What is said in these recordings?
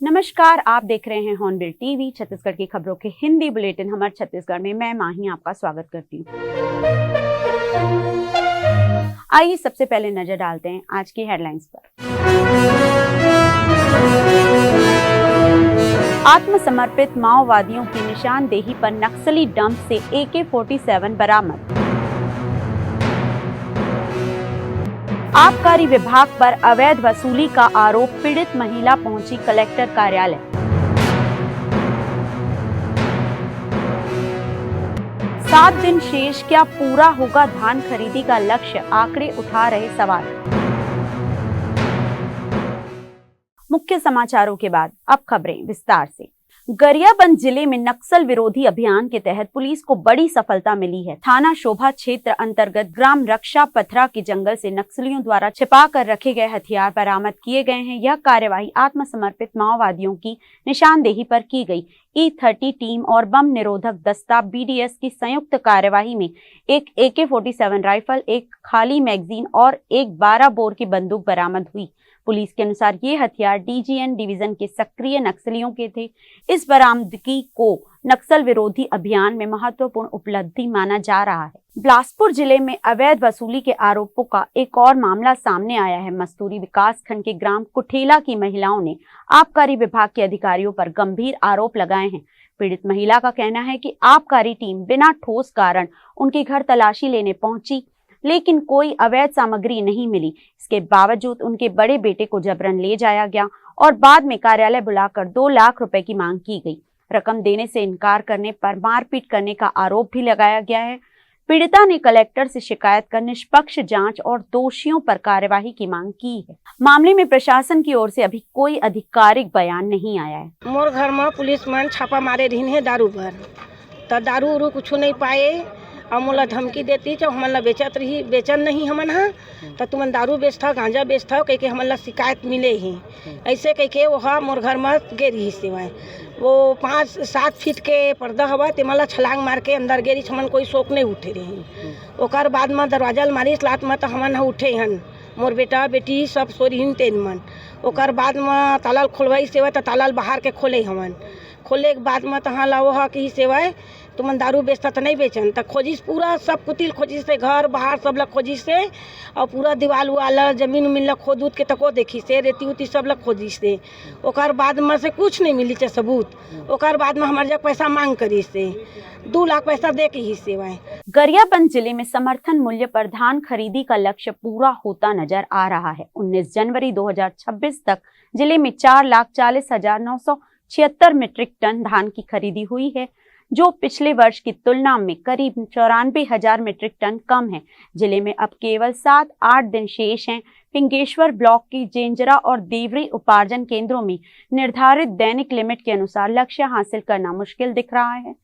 नमस्कार, आप देख रहे हैं हॉर्नबिल टीवी। छत्तीसगढ़ की खबरों के हिंदी बुलेटिन हमारे छत्तीसगढ़ में मैं माही आपका स्वागत करती हूँ। आइए सबसे पहले नजर डालते हैं आज की हेडलाइंस पर। आत्मसमर्पित माओवादियों की निशानदेही पर नक्सली डंप से AK-47 बरामद। आबकारी विभाग पर अवैध वसूली का आरोप, पीड़ित महिला पहुंची कलेक्टर कार्यालय। सात दिन शेष, क्या पूरा होगा धान खरीदी का लक्ष्य, आंकड़े उठा रहे सवाल। मुख्य समाचारों के बाद अब खबरें विस्तार से। गरियाबंद जिले में नक्सल विरोधी अभियान के तहत पुलिस को बड़ी सफलता मिली है। थाना शोभा क्षेत्र अंतर्गत ग्राम रक्षा पथरा के जंगल से नक्सलियों द्वारा छिपा कर रखे गए हथियार बरामद किए गए हैं। यह कार्यवाही आत्मसमर्पित माओवादियों की निशानदेही पर की गई। E30 टीम और बम निरोधक दस्ता BDS की संयुक्त कार्यवाही में एक AK-47 राइफल, एक खाली मैगजीन और एक 12 बोर की बंदूक बरामद हुई। पुलिस के अनुसार ये हथियार DGN डिवीजन के सक्रिय नक्सलियों के थे। इस बरामदगी को नक्सल विरोधी अभियान में महत्वपूर्ण उपलब्धि माना जा रहा है। बिलासपुर जिले में अवैध वसूली के आरोपों का एक और मामला सामने आया है। मस्तूरी विकास खंड के ग्राम कुठेला की महिलाओं ने आबकारी विभाग के अधिकारियों पर गंभीर आरोप लगाए हैं। पीड़ित महिला का कहना है कि आबकारी टीम बिना ठोस कारण उनके घर तलाशी लेने पहुंची, लेकिन कोई अवैध सामग्री नहीं मिली। इसके बावजूद उनके बड़े बेटे को जबरन ले जाया गया और बाद में कार्यालय बुलाकर 2 लाख रुपए की मांग की गई। रकम देने से इनकार करने पर मारपीट करने का आरोप भी लगाया गया है। पीड़िता ने कलेक्टर से शिकायत कर निष्पक्ष जांच और दोषियों पर कार्यवाही की मांग की है। मामले में प्रशासन की ओर से अभी कोई आधिकारिक बयान नहीं आया है। मोर घर में पुलिस मन छापा मारे रही है दारू पर, तो दारू उरू कुछ नहीं पाए और मोला धमकी देती जो हमन ला बेचत रही, बेचन नहीं हमन हा तो तुमन दारू बेचता गांजा बेचता कह के हमन ला शिकायत मिले ही। ऐसे कह के वह मोर घर में गे रही सिवाय वो 5-7 फीट के पर्दा हवा ते मला छलांग मार के अंदर गेरी। हमन कोई शौक नहीं उठे रही। ओकर बाद में दरवाजा मारिस लात में तो हमन हा उठे हन, मोर बेटा बेटी सब सोरीन तेन मन। ओकर बाद में तालाल खोलवाई सेवा तो तालाल बाहर के खोले हमन। खोले के बाद में तहाँ ला वह की सेवाएं तुमन दारू बेचता तो नहीं बेचन तो खोजिस, पूरा सब कुतिल खोजिस से, घर बाहर सब लग खोजिस से और पूरा दीवाल उवाल जमीन उमीन लग खोद उद के तको देखी से, रेती उती सब लग खोजिस से। ओकर बाद में से कुछ नहीं मिली चे सबूत। ओकर बाद में हमारे जब पैसा मांग करी से 2 लाख पैसा दे के ही सेवाएं। गरियाबंद जिले में समर्थन मूल्य पर धान खरीदी का लक्ष्य पूरा होता नजर आ रहा है। 19 जनवरी 2026 तक जिले में 4,40,976 मीट्रिक टन धान की खरीदी हुई है, जो पिछले वर्ष की तुलना में करीब 94,000 मीट्रिक टन कम है। जिले में अब केवल 7-8 दिन शेष हैं। पिंगेश्वर ब्लॉक की जेंजरा और देवरी उपार्जन केंद्रों में निर्धारित दैनिक लिमिट के अनुसार लक्ष्य हासिल करना मुश्किल दिख रहा है।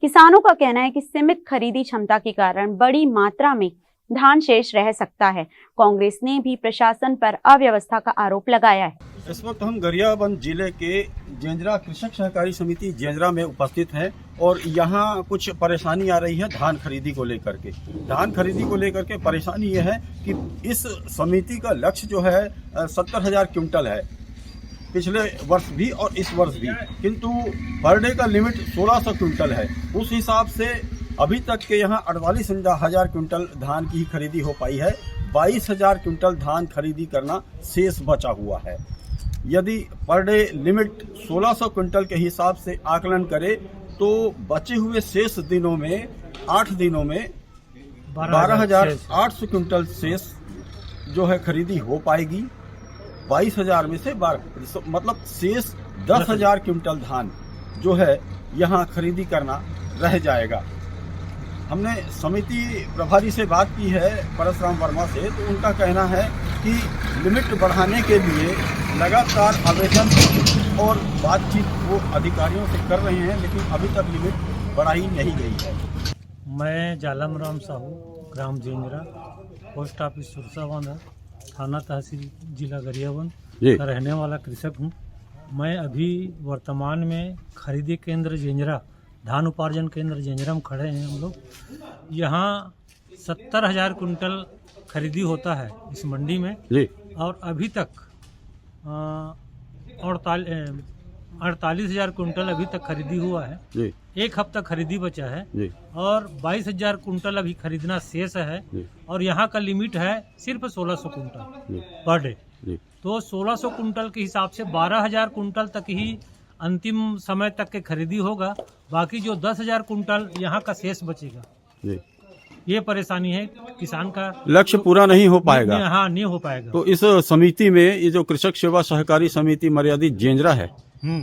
किसानों का कहना है कि सीमित खरीदी क्षमता के कारण बड़ी मात्रा में धान शेष रह सकता है। कांग्रेस ने भी प्रशासन पर अव्यवस्था का आरोप लगाया है। इस वक्त हम गरियाबंद जिले के जेंजरा कृषक सहकारी समिति जेंजरा में उपस्थित हैं और यहाँ कुछ परेशानी आ रही है धान खरीदी को लेकर के। धान खरीदी को लेकर के परेशानी ये है कि इस समिति का लक्ष्य जो है 70,000 क्विंटल है, पिछले वर्ष भी और इस वर्ष भी, किंतु पर डे का लिमिट 1,600 क्विंटल है। उस हिसाब से अभी तक के यहाँ 48,000 क्विंटल धान की ही खरीदी हो पाई है। 22,000 क्विंटल धान खरीदी करना शेष बचा हुआ है। यदि पर डे लिमिट 1,600 क्विंटल के हिसाब से आकलन करे तो बचे हुए शेष दिनों में 8 दिनों में 12,800 क्विंटल शेष जो है खरीदी हो पाएगी। 22,000 में से 12 मतलब शेष 10,000 क्विंटल धान जो है यहाँ खरीदी करना रह जाएगा। हमने समिति प्रभारी से बात की है परशुराम वर्मा से, तो उनका कहना है कि लिमिट बढ़ाने के लिए लगातार आवेदन और बातचीत वो अधिकारियों से कर रहे हैं, लेकिन अभी तक लिमिट बढ़ाई नहीं गई है। मैं जालम राम साहू, ग्राम जेंजरा, पोस्ट ऑफिस सुरसाबांधा, थाना तहसील जिला गरियाबंद का रहने वाला कृषक हूँ। मैं अभी वर्तमान में खरीदी केंद्र जेंजरा, धान उपार्जन केंद्र जेंजरा में खड़े हैं हम लोग। यहाँ 70,000 कुंटल खरीदी होता है इस मंडी में और अभी तक 48,000 कुंटल अभी तक खरीदी हुआ है जी एक हफ्ता खरीदी बचा है जी और 22,000 कुंटल अभी खरीदना शेष है जी और यहाँ का लिमिट है सिर्फ 1600 कुंटल जी पर डे। जी तो 1600 कुंटल के हिसाब से 12,000 कुंटल तक ही अंतिम समय तक के खरीदी होगा, बाकी जो 10,000 कुंटल यहाँ का शेष बचेगा। जी ये परेशानी है किसान का, लक्ष्य पूरा नहीं हो पाएगा। हाँ नहीं हो पाएगा। तो इस समिति में ये जो कृषक सेवा सहकारी समिति मर्यादित जेंजरा है,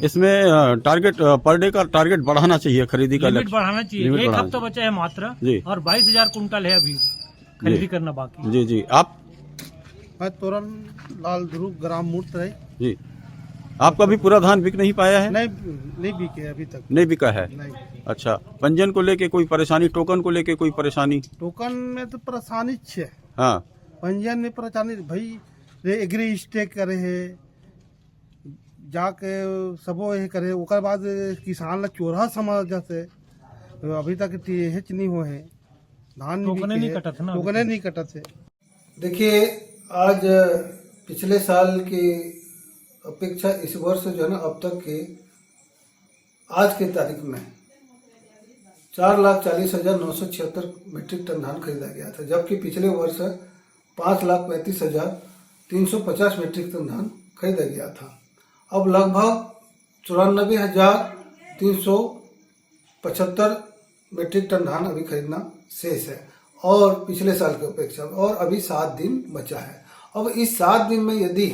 इसमें टारगेट पर डे का टारगेट बढ़ाना चाहिए, खरीदी का लिमिट लक्ष्य बढ़ाना चाहिए। लिमिट एक बढ़ाना हफ्ता बचा है मात्र जी। और 22,000 कुंटल है अभी खरीदी करना बाकी। जी जी आप मैं तोरन लाल ध्रुव ग्राम मूर्त है। जी आपका भी पूरा धान बिक नहीं पाया है? नहीं बिके अभी तक। नहीं बिका है। नहीं। अच्छा, पंजीयन को लेके कोई परेशानी, टोकन को लेके कोई परेशानी? टोकन में तो परेशानी छे। हाँ पंजीयन में परेशानी भाई रे एग्री स्टेक करे है जाके सबो ये करे, ओकर बाद किसान ला चोरा समझ जाते अभी तक हेच नहीं हो है, धान टोकने नहीं कटत ना, टोकने नहीं कटत है। देखिए, आज पिछले साल की अपेक्षा इस वर्ष जो है ना, अब तक के आज के तारीख में 4,40,976 मीट्रिक टन धान खरीदा गया था, जबकि पिछले वर्ष 5,35,350 मीट्रिक टन धान खरीदा गया था। अब लगभग 94,375 मीट्रिक टन धान अभी खरीदना शेष है और पिछले साल की अपेक्षा, और अभी 7 दिन बचा है। अब इस 7 दिन में यदि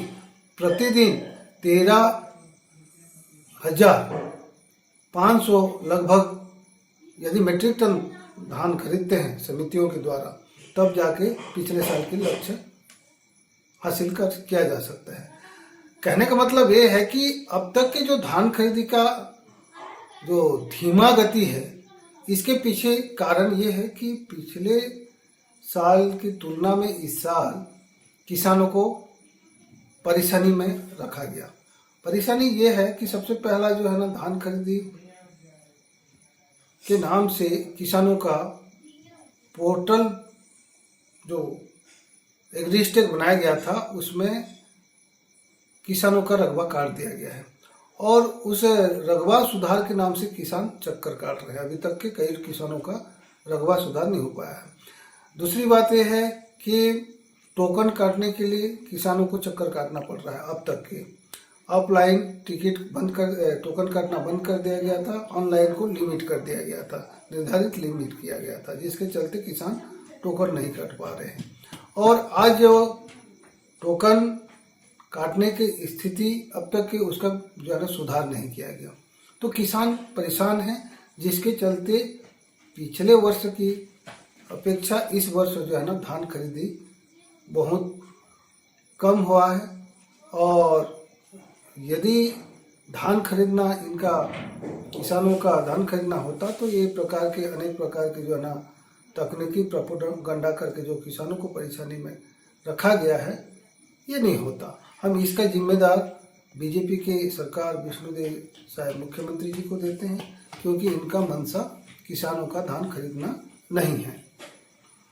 प्रतिदिन 13,500 लगभग यदि मीट्रिक टन धान खरीदते हैं समितियों के द्वारा, तब जाके पिछले साल की लक्ष्य हासिल किया जा सकता है। कहने का मतलब ये है कि अब तक के जो धान खरीदी का जो धीमा गति है, इसके पीछे कारण ये है कि पिछले साल की तुलना में इस साल किसानों को परेशानी में रखा गया। परेशानी ये है कि सबसे पहला जो है ना, धान खरीदी के नाम से किसानों का पोर्टल जो एग्रीस्टेक बनाया गया था, उसमें किसानों का रकबा काट दिया गया है और उस रकबा सुधार के नाम से किसान चक्कर काट रहे हैं। अभी तक के कई किसानों का रकबा सुधार नहीं हो पाया है। दूसरी बात यह है कि टोकन काटने के लिए किसानों को चक्कर काटना पड़ रहा है। अब तक के ऑफलाइन टिकट टोकन काटना बंद कर दिया गया था, ऑनलाइन को लिमिट कर दिया गया था, निर्धारित लिमिट किया गया था, जिसके चलते किसान टोकन नहीं काट पा रहे हैं। और आज जो टोकन काटने की स्थिति अब तक के उसका जो है ना सुधार नहीं किया गया, तो किसान परेशान है, जिसके चलते पिछले वर्ष की अपेक्षा इस वर्ष जो है ना, धान खरीदी बहुत कम हुआ है। और यदि धान खरीदना इनका किसानों का धान खरीदना होता, तो ये प्रकार के अनेक प्रकार के जो है ना तकनीकी प्रोपेगेंडा करके जो किसानों को परेशानी में रखा गया है, ये नहीं होता। हम इसका जिम्मेदार बीजेपी के सरकार विष्णुदेव साहब मुख्यमंत्री जी को देते हैं, क्योंकि इनका मंशा किसानों का धान खरीदना नहीं है।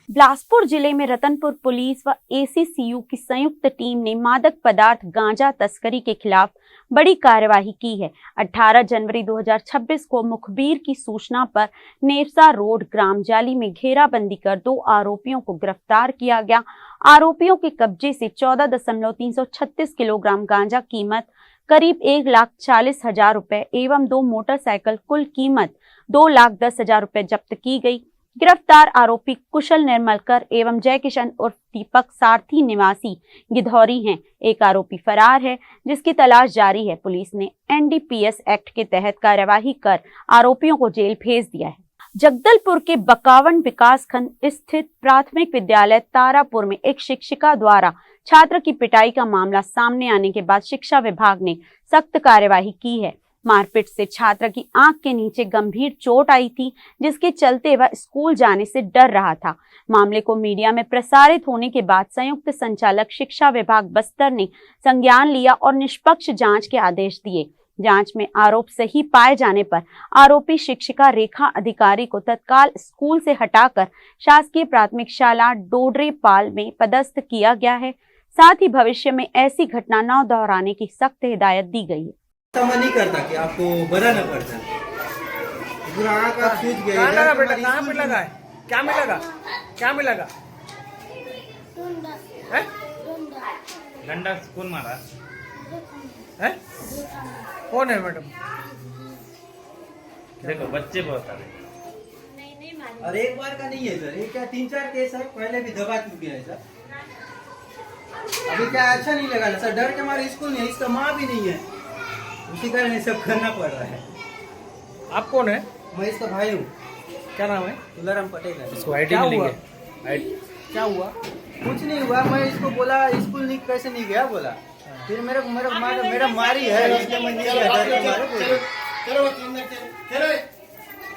बिलासपुर जिले में रतनपुर पुलिस व एसीसीयू की संयुक्त टीम ने मादक पदार्थ गांजा तस्करी के खिलाफ बड़ी कार्यवाही की है। 18 जनवरी 2026 को मुखबिर की सूचना पर नेरसा रोड ग्राम जाली में घेराबंदी कर 2 आरोपियों को गिरफ्तार किया गया। आरोपियों के कब्जे से 14.336 किलोग्राम गांजा कीमत करीब 1,40,000 रुपए एवं 2 मोटरसाइकिल कुल कीमत 2,10,000 रुपए जब्त की गई। गिरफ्तार आरोपी कुशल निर्मलकर एवं जय किशन उर्फ दीपक सारथी निवासी गिधौरी हैं। एक आरोपी फरार है, जिसकी तलाश जारी है। पुलिस ने एनडीपीएस एक्ट के तहत कार्यवाही कर आरोपियों को जेल भेज दिया है। जगदलपुर के बकावन विकासखंड स्थित प्राथमिक विद्यालय तारापुर में एक शिक्षिका द्वारा छात्र की पिटाई का मामला सामने आने के बाद शिक्षा विभाग ने सख्त कार्यवाही की है। मारपीट से छात्र की आंख के नीचे गंभीर चोट आई थी, जिसके चलते वह स्कूल जाने से डर रहा था। मामले को मीडिया में प्रसारित होने के बाद संयुक्त संचालक शिक्षा विभाग बस्तर ने संज्ञान लिया और निष्पक्ष जांच के आदेश दिए। जांच में आरोप सही पाए जाने पर आरोपी शिक्षिका रेखा अधिकारी को तत्काल स्कूल से हटाकर शासकीय प्राथमिक शाला डोडरेपाल में पदस्थ किया गया है। साथ ही भविष्य में ऐसी घटना न दोहराने की सख्त हिदायत दी गई है। समझ नहीं करता कि आपको बड़ा न पड़ता पूरा आँख का सूझ गया। कहाँ इधर लगा बेटा, हमारी कहाँ पे स्कूल लगा है? क्या में लगा? क्या में लगा है? डंडा कौन मारा है? कौन है मैडम? देखो बच्चे बहुत सारे। और एक बार का नहीं है सर, ये क्या 3-4 केस है, पहले भी दबा चुके हैं सर। अभी क्या अच्छा नहीं लगा ना सर, डर के हमारे स्कूल नहीं है, इसका माँ भी नहीं है, उसी कारण ये सब करना पड़ रहा है। आप कौन है? मैं इसका भाई हूँ। क्या नाम है? तुलाराम पटेल है। इसको आईडी मिलेंगे। क्या हुआ? कुछ नहीं हुआ, मैं इसको बोला स्कूल नहीं कैसे नहीं गया बोला, फिर मेरा मारी है, इसलिए मैं नहीं गया, डर के मारे।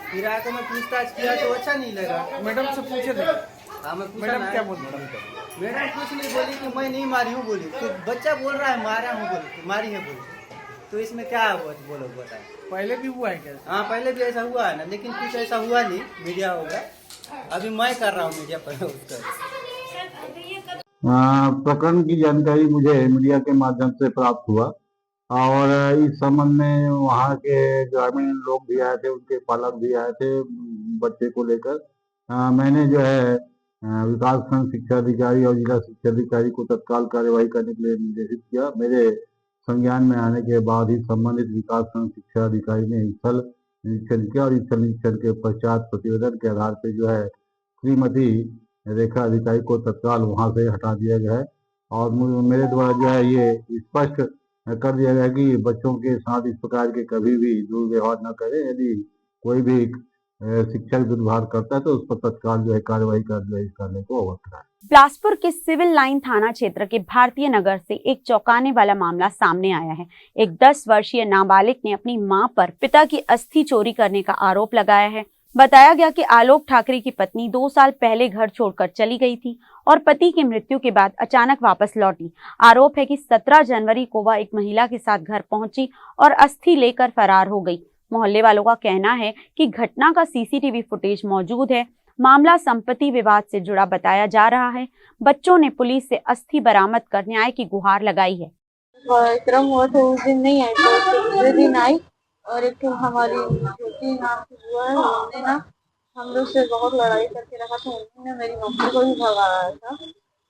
फिर आके मैं पूछताछ किया तो अच्छा नहीं लगा। मैडम से पूछे थे? हाँ मैं पूछा मैडम ना। क्या बोल? मैडम कुछ नहीं बोली कि मैं नहीं मारी हूँ बोली, तो बच्चा बोल रहा है मारा हूँ बोली, तो मारी है बोली, तो इसमें क्या बोलो बताए। पहले भी हुआ है क्या? हाँ पहले भी ऐसा हुआ है ना, लेकिन कुछ ऐसा हुआ नहीं, मीडिया होगा, अभी मैं कर रहा हूँ मीडिया पर उसका। प्रकरण की जानकारी मुझे मीडिया के माध्यम से प्राप्त हुआ और इस संबंध में वहाँ के ग्रामीण लोग भी आए थे, उनके पालक भी आए थे बच्चे को लेकर। मैंने जो है विकास खंड शिक्षा अधिकारी और जिला शिक्षा अधिकारी को तत्काल कार्यवाही करने के लिए निर्देशित किया। मेरे संज्ञान में आने के बाद ही संबंधित विकास खंड शिक्षा अधिकारी ने स्थल निरीक्षण किया और स्थल निरीक्षण के पश्चात प्रतिवेदन के आधार पर जो है श्रीमती रेखा अधिकारी को तत्काल वहां से हटा दिया गया है और मेरे द्वारा जो है ये स्पष्ट कर दिया गया कि बच्चों के साथ इस प्रकार के कभी भी दुर्व्यवहार न करें। यदि कोई भी शिक्षक दुर्व्यवहार करता है तो उस पर तत्काल जो है कार्रवाई करने को अवगत कराएं। बिलासपुर के सिविल लाइन थाना क्षेत्र के भारतीय नगर से एक चौंकाने वाला मामला सामने आया है। एक 10 वर्षीय नाबालिग ने अपनी मां पर पिता की अस्थि चोरी करने का आरोप लगाया है। बताया गया कि आलोक ठाकरे की पत्नी 2 साल पहले घर छोड़कर चली गई थी और पति की मृत्यु के बाद अचानक वापस लौटी। आरोप है कि 17 जनवरी को वह एक महिला के साथ घर पहुंची और अस्थि लेकर फरार हो गई। मोहल्ले वालों का कहना है कि घटना का सीसीटीवी फुटेज मौजूद है। मामला संपत्ति विवाद से जुड़ा बताया जा रहा है। बच्चों ने पुलिस से अस्थि बरामद कर न्याय की गुहार लगाई है। कार्यक्रम हुआ तो उस दिन नहीं आई, तो उसके दूसरे दिन आई और एक हमारी ज्योति नाम की बुआ है, उन्होंने ना हम लोग से बहुत लड़ाई करके रखा था। उन्होंने मेरी मम्मी को भी भगाया था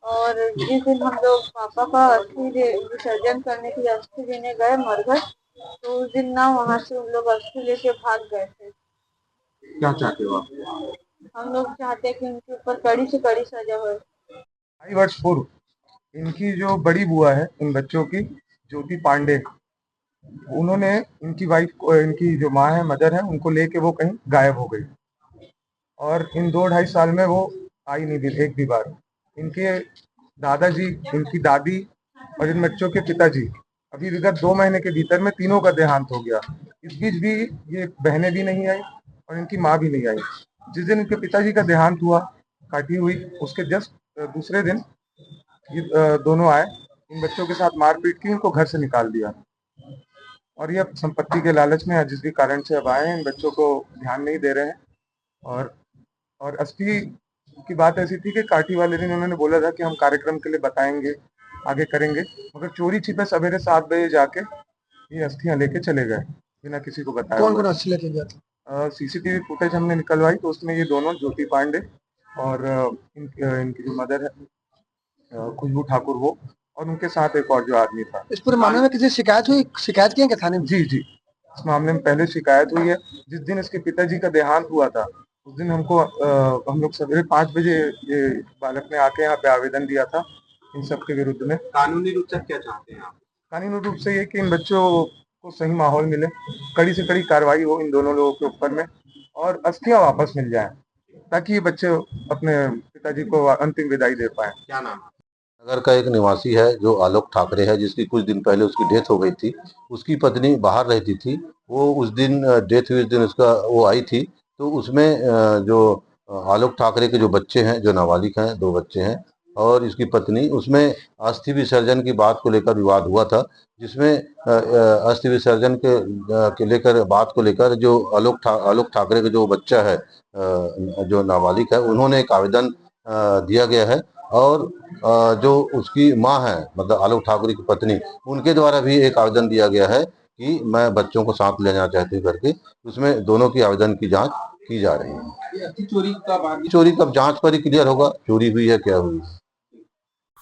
और जिस दिन हम लोग पापा का अस्थि विसर्जन करने के लिए अस्थि देने गए मरघट, तो उस दिन ना वहाँ से उन लोग अस्थि लेके भाग गए थे। क्या चाहते हो आप? हम लोग चाहते हैं कि उनके ऊपर कड़ी से कड़ी सजा हो। 2 वर्ष पूर्व इनकी जो बड़ी बुआ है इन बच्चों की, ज्योति पांडे, उन्होंने इनकी वाइफ को, इनकी जो माँ है मदर है, उनको लेके वो कहीं गायब हो गई और इन 2-2.5 साल में वो आई नहीं एक भी बार। इनके दादाजी, इनकी दादी और इन बच्चों के पिताजी अभी विगत 2 महीने के भीतर में तीनों का देहांत हो गया। इस बीच भी ये बहनें भी नहीं आई और इनकी माँ भी नहीं आई। जिस दिन इनके पिताजी का देहांत हुआ, काटी हुई, उसके जस्ट दूसरे दिन ये दोनों आए, इन बच्चों के साथ मारपीट की, इनको घर से निकाल दिया और ये संपत्ति के लालच में जिस भी कारण से अब आए हैं, इन बच्चों को ध्यान नहीं दे रहे हैं। और अस्थि की बात ऐसी थी कि काटी वाले दिन उन्होंने बोला था कि हम कार्यक्रम के लिए बताएंगे, आगे करेंगे, मगर चोरी छिपे सवेरे 7 बजे जाके ये अस्थियां लेके चले गए बिना किसी को बताए। कौन कौन अस्थि लेके गया था? सीसीटीवी फुटेज हमने निकलवाई तो उसमें ये दोनों, ज्योति पांडे और इनकी जो मदर है खुशबू ठाकुर, वो और उनके साथ एक और जो आदमी था। इस पूरे मामले में किसी शिकायत हुई? शिकायत की है क्या थाने में? जी, इस मामले में पहले शिकायत हुई है। जिस दिन इसके पिताजी का देहांत हुआ था उस दिन हमको हम लोग सवेरे 5 बजे ये बालक ने आके यहाँ पे आवेदन दिया था इन सब के विरुद्ध में। कानूनी रूप से क्या चाहते हैं आप? कानूनी रूप से ये कि इन बच्चों को सही माहौल मिले, कड़ी से कड़ी कार्रवाई हो इन दोनों लोगों के ऊपर में और अस्थियां वापस मिल जाएं ताकि ये बच्चे अपने पिताजी को अंतिम विदाई दे पाए। क्या नाम है? नगर का एक निवासी है जो आलोक ठाकरे है, जिसकी कुछ दिन पहले उसकी डेथ हो गई थी। उसकी पत्नी बाहर रहती थी, वो उस दिन डेथ हुई, उस दिन उसका वो आई थी, तो उसमें जो आलोक ठाकरे के जो बच्चे हैं, जो नाबालिग हैं, 2 बच्चे हैं और इसकी पत्नी, उसमें अस्थि विसर्जन की बात को लेकर विवाद हुआ था, जिसमें अस्थि विसर्जन के लेकर बात को लेकर जो आलोक ठाकरे का जो बच्चा है, जो नाबालिग है, उन्होंने एक आवेदन दिया गया है और जो उसकी माँ है, मतलब आलोक ठाकरे की पत्नी, उनके द्वारा भी एक आवेदन दिया गया है कि मैं बच्चों को साथ ले जाना चाहती हूँ करके, उसमें दोनों की आवेदन की जांच की जा रही है। चोरी कब जांच पर ही क्लियर होगा, चोरी हुई है क्या हुई।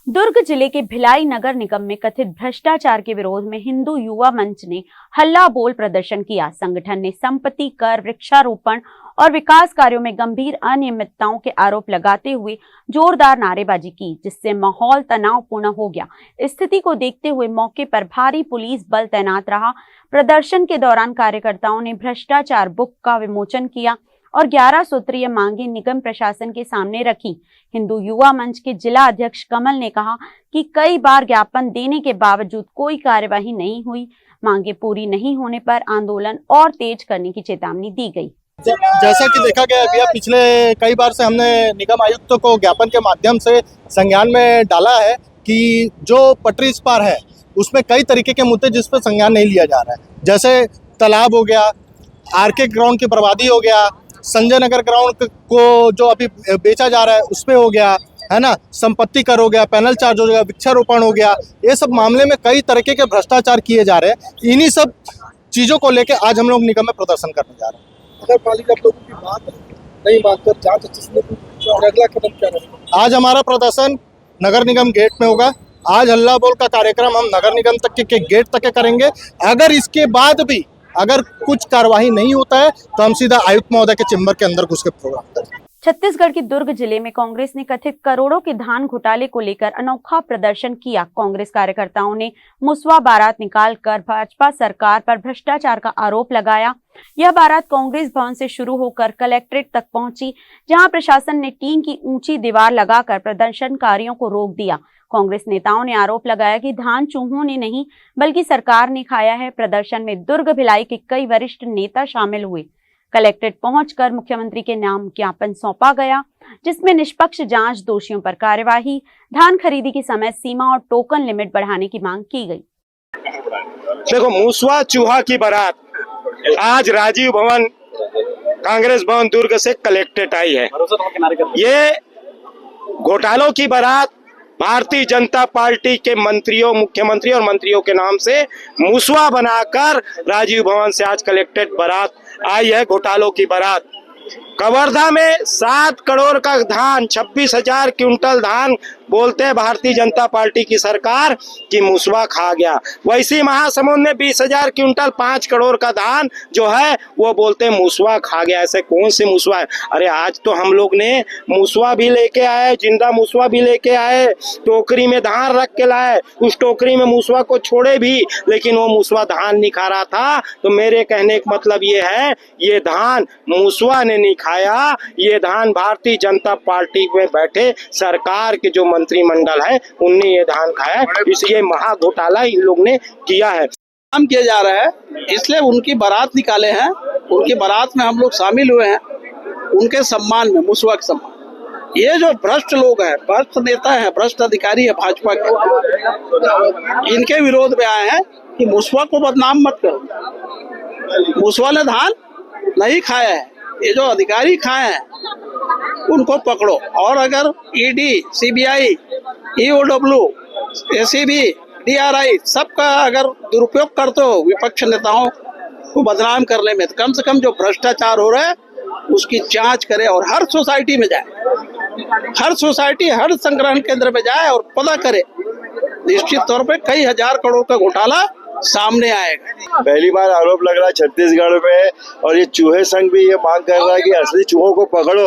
दुर्ग जिले के भिलाई नगर निगम में कथित भ्रष्टाचार के विरोध में हिंदू युवा मंच ने हल्ला बोल प्रदर्शन किया। संगठन ने संपत्ति कर, वृक्षारोपण और विकास कार्यों में गंभीर अनियमितताओं के आरोप लगाते हुए जोरदार नारेबाजी की, जिससे माहौल तनावपूर्ण हो गया। स्थिति को देखते हुए मौके पर भारी पुलिस बल तैनात रहा। प्रदर्शन के दौरान कार्यकर्ताओं ने भ्रष्टाचार बुक का विमोचन किया और 11 सूत्रीय मांगे निगम प्रशासन के सामने रखी। हिंदू युवा मंच के जिला अध्यक्ष कमल ने कहा कि कई बार ज्ञापन देने के बावजूद कोई कार्यवाही नहीं हुई। मांगे पूरी नहीं होने पर आंदोलन और तेज करने की चेतावनी दी गई। जैसा कि देखा गया भैया, पिछले कई बार से हमने निगम आयुक्त को ज्ञापन के माध्यम से संज्ञान में डाला है कि जो पटरी इस पार है उसमें कई तरीके के मुद्दे जिस पर संज्ञान नहीं लिया जा रहा है, जैसे तालाब हो गया, आरके ग्राउंड की बर्बादी हो गया, संजय नगर ग्राउंड को जो अभी बेचा जा रहा है उस पे हो गया, है ना, संपत्ति कर हो गया, पैनल चार्ज हो गया, वृक्षारोपण हो गया। ये सब मामले में कई तरीके के भ्रष्टाचार किए जा रहे हैं। इन्हीं सब चीज़ों को लेके आज हम लोग निगम में प्रदर्शन करने जा रहे हैं। अगर पालिका लोगों की बात नहीं मानकर जांच अच्छे और अगला कदम क्या रहेगा? आज हमारा प्रदर्शन नगर निगम गेट में होगा। आज हल्ला बोल का कार्यक्रम हम नगर निगम तक के गेट तक के करेंगे। अगर इसके बाद भी अगर कुछ कार्यवाही नहीं होता है तो हम सीधा आयुक्त महोदय के चेंबर के अंदर घुस के प्रोग्राम करेंगे। छत्तीसगढ़ के दुर्ग जिले में कांग्रेस ने कथित करोड़ों के धान घोटाले को लेकर अनोखा प्रदर्शन किया। कांग्रेस कार्यकर्ताओं ने मुसवा बारात निकालकर भाजपा सरकार पर भ्रष्टाचार का आरोप लगाया। यह बारात कांग्रेस भवन से शुरू होकर कलेक्ट्रेट तक पहुंची, जहां प्रशासन ने टीम की ऊंची दीवार लगाकर प्रदर्शनकारियों को रोक दिया। कांग्रेस नेताओं ने आरोप लगाया कि धान चूहों ने नहीं बल्कि सरकार ने खाया है। प्रदर्शन में दुर्ग भिलाई के कई वरिष्ठ नेता शामिल हुए। कलेक्ट्रेट पहुंचकर मुख्यमंत्री के नाम ज्ञापन सौंपा गया, जिसमें निष्पक्ष जांच, दोषियों पर कार्यवाही, धान खरीदी की समय सीमा और टोकन लिमिट बढ़ाने की मांग की गई। देखो, मूसवा चूहा की बारात आज राजीव भवन, कांग्रेस भवन दुर्ग से कलेक्ट्रेट आई है। ये घोटालों की बारात भारतीय जनता पार्टी के मंत्रियों, मुख्यमंत्री और मंत्रियों के नाम से मुसवा बनाकर राजीव भवन से आज कलेक्ट्रेट बारात आई है। घोटालों की बारात कवर्धा में 7 करोड़ का धान, 26,000 क्विंटल धान बोलते हैं भारतीय जनता पार्टी की सरकार कि मुसवा खा गया। वैसी महासमुंद में 20,000 क्विंटल 5 करोड़ का धान जो है वो बोलते हैं मुसवा खा गया। ऐसे कौन से मुसवा है? अरे आज तो हम लोग ने मुसवा भी लेके आए, जिंदा मुसवा भी लेके आए, टोकरी में धान रख के लाए, उस टोकरी में मुसवा को छोड़े भी, लेकिन वो मुसवा धान नहीं खा रहा था। तो मेरे कहने का मतलब ये है, ये धान मुसवा ने नहीं खाया, ये धान भारतीय जनता पार्टी में बैठे सरकार के जो मंत्रिमंडल है उनने ये धान खाया है। इसलिए महा घोटाला इन लोग ने किया है। काम किया जा रहा है, इसलिए उनकी बारात निकाले हैं। उनकी बारात में हम लोग शामिल हुए हैं, उनके सम्मान में, मुसवा के सम्मान। ये जो भ्रष्ट लोग हैं, भ्रष्ट नेता हैं, भ्रष्ट अधिकारी है भाजपा के, इनके विरोध में आए हैं कि मुसवा को बदनाम मत करो। मुसवा ने धान नहीं खाया है, ये जो अधिकारी खाए हैं उनको पकड़ो। और अगर ED, CBI, EOW, ACB, DRI सबका अगर दुरुपयोग करते हो विपक्ष नेताओं को बदनाम करने में, तो कम से कम जो भ्रष्टाचार हो रहा है उसकी जांच करे और हर सोसाइटी में जाए, हर सोसाइटी, हर संग्रहण केंद्र में जाए और पता करे। निश्चित तौर पे कई हजार करोड़ का घोटाला सामने आएगा। पहली बार आरोप लग रहा है छत्तीसगढ़ में, और ये चूहे संघ भी ये मांग कर रहा है कि असली चूहों को पकड़ो।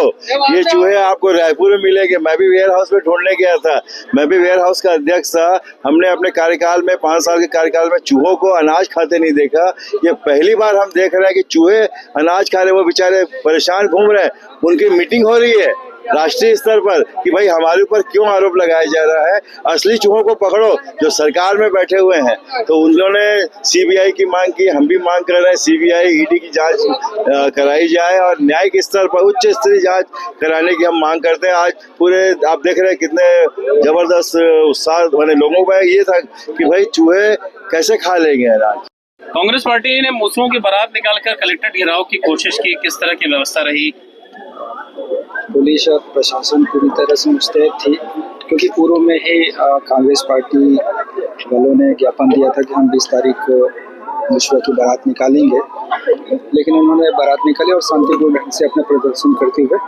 ये चूहे आपको रायपुर में मिलेंगे। मैं भी वेयर हाउस में ढूंढने गया था, मैं भी वेयर हाउस का अध्यक्ष था। हमने अपने कार्यकाल में, 5 साल के कार्यकाल में चूहों को अनाज खाते नहीं देखा। ये पहली बार हम देख रहे हैं कि चूहे अनाज खा रहे, वो बेचारे परेशान घूम रहे हैं। उनकी मीटिंग हो रही है राष्ट्रीय स्तर पर कि भाई हमारे ऊपर क्यों आरोप लगाया जा रहा है, असली चूहों को पकड़ो जो सरकार में बैठे हुए हैं। तो उन्होंने सीबीआई की मांग की, हम भी मांग कर रहे हैं सीबीआई, ईडी की जांच कराई जाए और न्यायिक स्तर पर उच्च स्तरीय जांच कराने की हम मांग करते हैं। आज पूरे आप देख रहे हैं कितने जबरदस्त उत्साह बने लोगों में ये था कि भाई चूहे कैसे खा लेंगे अनाज। कांग्रेस पार्टी ने मुसलों की बारात निकालकर कलेक्ट्रेट घेराव की कोशिश की, किस तरह की व्यवस्था रही? पुलिस और प्रशासन पूरी तरह से मुस्तैद थी, क्योंकि पूर्व में ही कांग्रेस पार्टी वालों ने ज्ञापन दिया था कि हम 20 तारीख को मुस्वा की बारात निकालेंगे, लेकिन उन्होंने बारात निकाली और शांतिपूर्ण ढंग से अपना प्रदर्शन करते हुए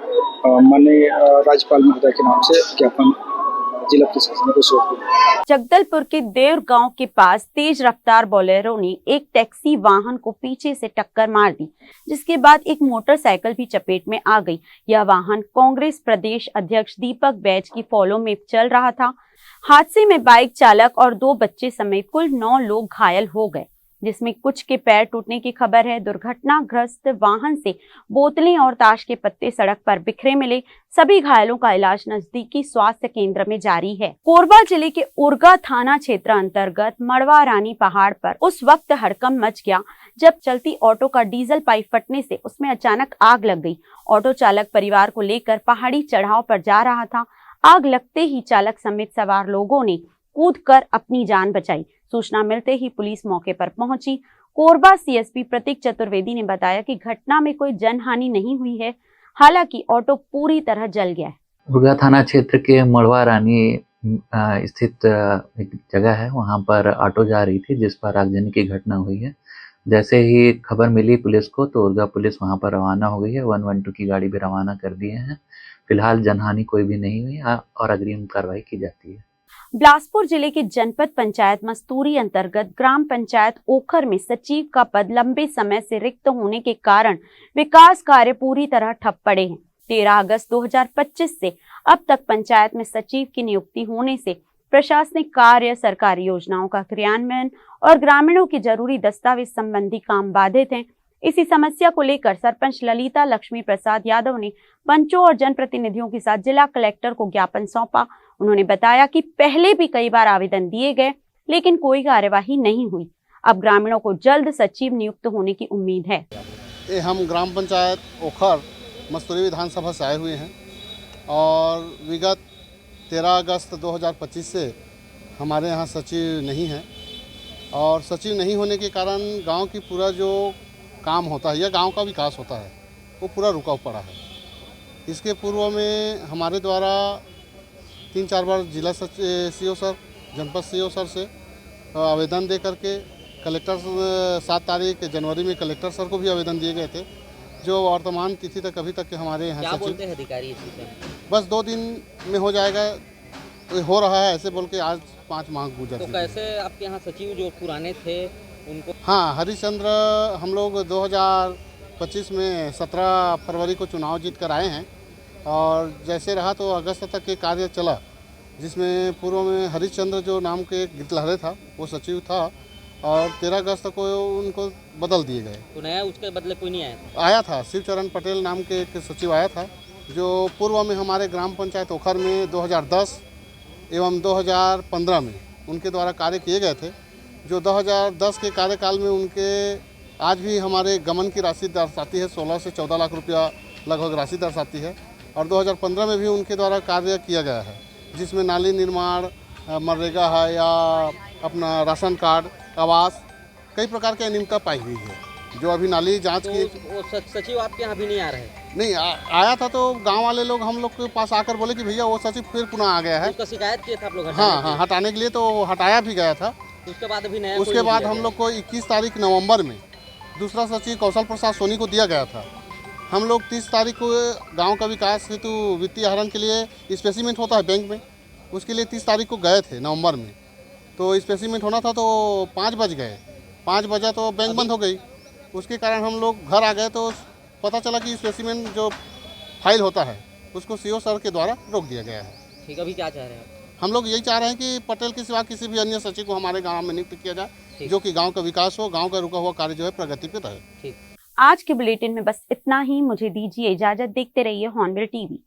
माननीय राज्यपाल महोदय के नाम से ज्ञापन जिला प्रशासन को सौंप दिया। जगदलपुर के देव गांव के पास तेज रफ्तार बोलेरो ने एक टैक्सी वाहन को पीछे से टक्कर मार दी, जिसके बाद एक मोटरसाइकिल भी चपेट में आ गई। यह वाहन कांग्रेस प्रदेश अध्यक्ष दीपक बैज की फॉलो में चल रहा था। हादसे में बाइक चालक और 2 बच्चे समेत कुल 9 लोग घायल हो गए, जिसमें कुछ के पैर टूटने की खबर है। दुर्घटनाग्रस्त वाहन से बोतलें और ताश के पत्ते सड़क पर बिखरे मिले। सभी घायलों का इलाज नजदीकी स्वास्थ्य केंद्र में जारी है। कोरबा जिले के उरगा थाना क्षेत्र अंतर्गत मड़वा रानी पहाड़ पर उस वक्त हड़कंप मच गया जब चलती ऑटो का डीजल पाइप फटने से उसमें अचानक आग लग गई। ऑटो चालक परिवार को लेकर पहाड़ी चढ़ाव पर जा रहा था। आग लगते ही चालक समेत सवार लोगों ने कूदकर अपनी जान बचाई। सूचना मिलते ही पुलिस मौके पर पहुंची। कोरबा सीएसपी प्रतीक चतुर्वेदी ने बताया कि घटना में कोई जनहानि नहीं हुई है, हालांकि ऑटो पूरी तरह जल गया है। उरगा थाना क्षेत्र के मड़वा रानी स्थित एक जगह है, वहां पर ऑटो जा रही थी जिस पर आगजनी की घटना हुई है। जैसे ही खबर मिली पुलिस को तो उरगा पुलिस वहां पर रवाना हो गई है। 112 की गाड़ी भी रवाना कर दिए हैं। फिलहाल जनहानि कोई भी नहीं हुई और अग्रिम कार्रवाई की जाती है। बिलासपुर जिले के जनपद पंचायत मस्तूरी अंतर्गत ग्राम पंचायत ओखर में सचिव का पद लंबे समय से रिक्त होने के कारण विकास कार्य पूरी तरह ठप पड़े हैं। 13 अगस्त 2025 से अब तक पंचायत में सचिव की नियुक्ति होने से प्रशासनिक कार्य, सरकारी योजनाओं का क्रियान्वयन और ग्रामीणों की जरूरी दस्तावेज संबंधी काम बाधित हैं। इसी समस्या को लेकर सरपंच ललिता लक्ष्मी प्रसाद यादव ने पंचों और जनप्रतिनिधियों के साथ जिला कलेक्टर को ज्ञापन सौंपा। उन्होंने बताया कि पहले भी कई बार आवेदन दिए गए, लेकिन कोई कार्यवाही नहीं हुई। अब ग्रामीणों को जल्द सचिव नियुक्त होने की उम्मीद है। हम ग्राम पंचायत ओखर मस्तूरी विधानसभा से आए हुए हैं और विगत 13 अगस्त 2025 से हमारे यहाँ सचिव नहीं है और सचिव नहीं होने के कारण गांव की पूरा जो काम होता है या गांव का विकास होता है वो पूरा रुका पड़ा है। इसके पूर्व में हमारे द्वारा 3-4 बार जिला सीओ सर, जनपद सीओ सर से आवेदन दे करके कलेक्टर 7 तारीख जनवरी में कलेक्टर सर को भी आवेदन दिए गए थे, जो वर्तमान तिथि तक अभी तक के हमारे यहाँ क्या बोलते हैं अधिकारी इसी पे? बस 2 दिन में हो जाएगा, हो रहा है ऐसे बोल के आज 5 माह गुजर। तो कैसे आपके यहाँ सचिव जो पुराने थे उनको? हाँ, हरिश्चंद्र हम लोग 2025 में 17 फरवरी को चुनाव जीत कर आए हैं और जैसे रहा तो अगस्त तक के कार्य चला, जिसमें पूर्व में हरिश्चंद्र जो नाम के एक गितलहरे था वो सचिव था और 13 अगस्त को उनको बदल दिए गए। तो नया उसके बदले कोई नहीं आया? आया था, शिवचरण पटेल नाम के एक सचिव आया था, जो पूर्व में हमारे ग्राम पंचायत ओखर में 2010 एवं 2015 में उनके द्वारा कार्य किए गए थे। जो 2010 के कार्यकाल में उनके आज भी हमारे गमन की राशि दर्शाती है, 16 से 14 लाख रुपया लगभग राशि दर्शाती है और 2015 में भी उनके द्वारा कार्य किया गया है, जिसमें नाली निर्माण, मनरेगा है या अपना राशन कार्ड, आवास, कई प्रकार की अनियमितता पाई हुई है, जो अभी नाली जांच की। वो सचिव आपके यहाँ भी नहीं आ रहे? नहीं आया था तो गांव वाले लोग हम लोग के पास आकर बोले कि भैया वो सचिव फिर पुनः आ गया है। उसका शिकायत किया था आप लोग? हाँ, हटाने के लिए तो हटाया भी गया था। उसके बाद अभी नया? उसके बाद हम लोग को 21 तारीख नवंबर में दूसरा सचिव कौशल प्रसाद सोनी को दिया गया था। हम लोग 30 तारीख को गांव का विकास हेतु वित्तीय आहरण के लिए स्पेसिमेंट होता है बैंक में, उसके लिए 30 तारीख को गए थे नवंबर में। तो स्पेसिमेंट होना था तो 5 बज गए, 5 बजा तो बैंक बंद हो गई। उसके कारण हम लोग घर आ गए तो पता चला कि स्पेसिमेंट जो फाइल होता है उसको सीओ सर के द्वारा रोक दिया गया है। ठीक, अभी क्या चाह रहे हैं? हम लोग यही चाह रहे हैं कि पटेल के सिवा किसी भी अन्य सचिव को हमारे गांव में नियुक्त किया जाए, जो कि गांव का विकास हो, गांव का रुका हुआ कार्य जो है प्रगति पे रहे। आज के बुलेटिन में बस इतना ही। मुझे दीजिए इजाजत। देखते रहिए हॉर्नबिल टीवी।